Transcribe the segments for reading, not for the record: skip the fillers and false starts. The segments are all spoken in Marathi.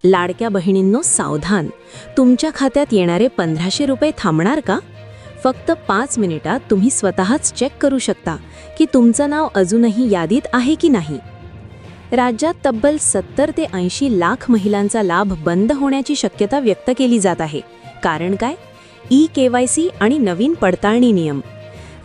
लाडक्या बहिणींनो सावधान, तुमच्या खात्यात येणारे 1500 रुपये थांबणार का? फक्त 5 मिनिटात तुम्ही स्वतःच चेक करू शकता की तुमचं नाव अजूनही यादीत आहे की नाही. राज्यात तब्बल 70 ते 80 लाख महिलांचा लाभ बंद होण्याची शक्यता व्यक्त केली जात आहे. कारण काय? ई-केवायसी आणि नवीन पडताळणी नियम.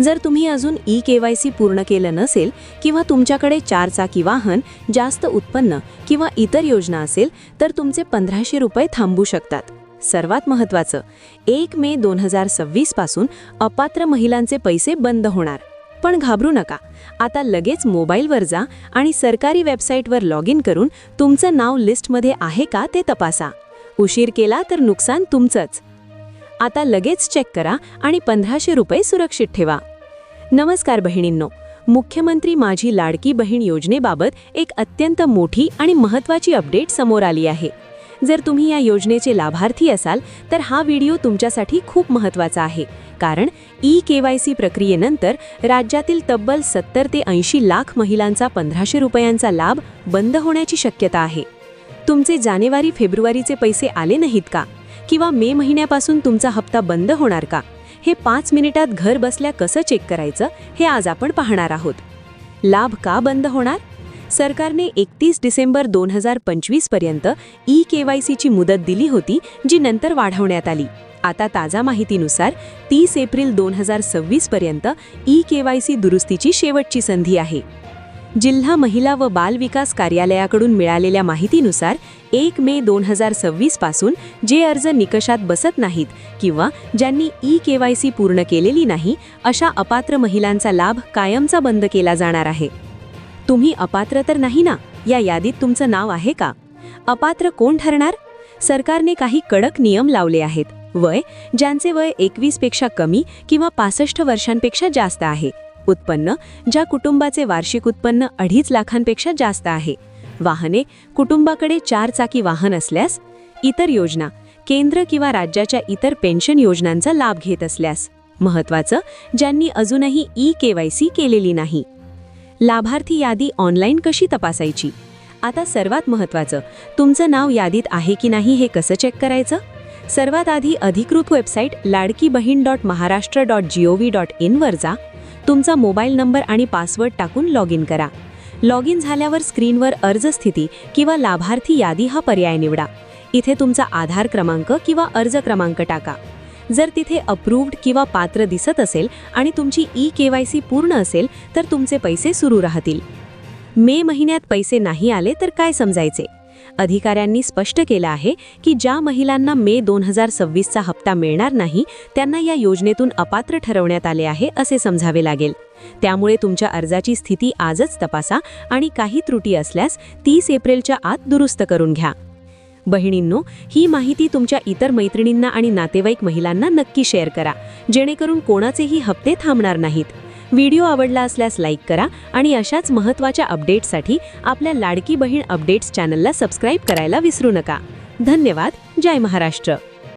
जर तुम्ही अजून ई-केवायसी पूर्ण केलं नसेल किंवा तुमच्याकडे 4 चाकी वाहन, जास्त उत्पन्न किंवा इतर योजना असेल तर तुमचे 1500 रुपये थांबू शकतात. सर्वात महत्त्वाचं, 1 मे 2026 पासून अपात्र महिलांचे पैसे बंद होणार. पण घाबरू नका, आता लगेच मोबाईलवर जा आणि सरकारी वेबसाईटवर लॉग इन करून तुमचं नाव लिस्टमध्ये आहे का ते तपासा. उशीर केला तर नुकसान तुमचंच. आता लगेच चेक करा आणि 1500 रुपये सुरक्षित ठेवा. नमस्कार बहिणींनो, मुख्यमंत्री माझी लाडकी बहीण योजनेबाबत एक अत्यंत मोठी आणि महत्त्वाची अपडेट समोर आली आहे. जर तुम्ही या योजनेचे लाभार्थी असाल तर हा व्हिडिओ तुमच्यासाठी खूप महत्त्वाचा आहे. कारण ई-केवायसी प्रक्रियेनंतर राज्यातील तब्बल 70 ते 80 लाख महिलांचा 1500 रुपयांचा लाभ बंद होण्याची शक्यता आहे. तुमचे जानेवारी-फेब्रुवारीचे पैसे आले नाहीत का? किंवा मे महिन्यापासून तुमचा हप्ता बंद होणार का? हे 5 मिनिटात घर बसल्या कसं चेक करायचं हे आज आपण पाहणार आहोत. लाभ का बंद होणार? सरकारने 31 डिसेंबर 2025 पर्यंत ई-केवायसीची मुदत दिली होती, जी नंतर वाढवण्यात आली. आता ताजा माहितीनुसार 30 एप्रिल 2026 पर्यंत ई-केवायसी दुरुस्तीची शेवटची संधी आहे. जिल्हा महिला व बाल विकास कार्यालयाकडून मिळालेल्या माहितीनुसार 1 मे 2026 पासून जे अर्ज निकषात बसत नाहीत किंवा ज्यांनी ई-केवायसी पूर्ण केलेली नाही, अशा अपात्र महिलांचा लाभ कायमचा बंद केला जाणार आहे. तुम्ही अपात्र तर नाही ना? या यादीत तुमचं नाव आहे का? अपात्र कोण ठरणार? सरकारने काही कडक नियम लावले आहेत. वय, ज्यांचे वय 21 पेक्षा कमी किंवा 65 वर्षांपेक्षा जास्त आहे. उत्पन्न, ज्या कुटुंबाचे वार्षिक उत्पन्न 2.5 लाखांपेक्षा जास्त आहे. वाहने, कुटुंबाकडे 4 चाकी वाहन असल्यास. इतर योजना, केंद्र किंवा राज्याच्या इतर पेन्शन योजनांचा लाभ घेत असल्यास. महत्त्वाचं, ज्यांनी अजूनही ई-केवायसी केलेली नाही. लाभार्थी यादी ऑनलाईन कशी तपासायची? आता सर्वात महत्त्वाचं, तुमचं नाव यादीत आहे की नाही हे कसं चेक करायचं? सर्वात आधी अधिकृत वेबसाईट ladkibahin.maharashtra.gov.in वर जा. तुमचा मोबाईल नंबर आणि पासवर्ड टाकून लॉग इन करा. लॉग इन झाल्यावर स्क्रीनवर अर्ज स्थिती किंवा लाभार्थी यादी हा पर्याय निवडा. इथे तुमचा आधार क्रमांक किंवा अर्ज क्रमांक टाका. जर तिथे अप्रूव्ड किंवा पात्र दिसत असेल आणि तुमची ई-केवायसी पूर्ण असेल तर तुमचे पैसे सुरू राहतील. मे महिन्यात पैसे नाही आले तर काय समजायचे? अधिकाऱ्यांनी स्पष्ट केलं आहे की ज्या महिलांना मे 2026चा हप्ता मिळणार नाही त्यांना या योजनेतून अपात्र ठरवण्यात आले आहे असे समजावे लागेल. त्यामुळे तुमच्या अर्जाची स्थिती आजच तपासा आणि काही त्रुटी असल्यास 30 एप्रिलच्या आत दुरुस्त करून घ्या. बहिणींनो, ही माहिती तुमच्या इतर मैत्रिणींना आणि नातेवाईक महिलांना नक्की शेअर करा, जेणेकरून कोणाचेही हप्ते थांबणार नाहीत. व्हिडिओ आवडला असल्यास लाईक करा आणि अशाच महत्त्वाच्या अपडेट्ससाठी आपल्या लाडकी बहीण अपडेट्स चॅनलला सबस्क्राईब करायला विसरू नका. धन्यवाद. जय महाराष्ट्र.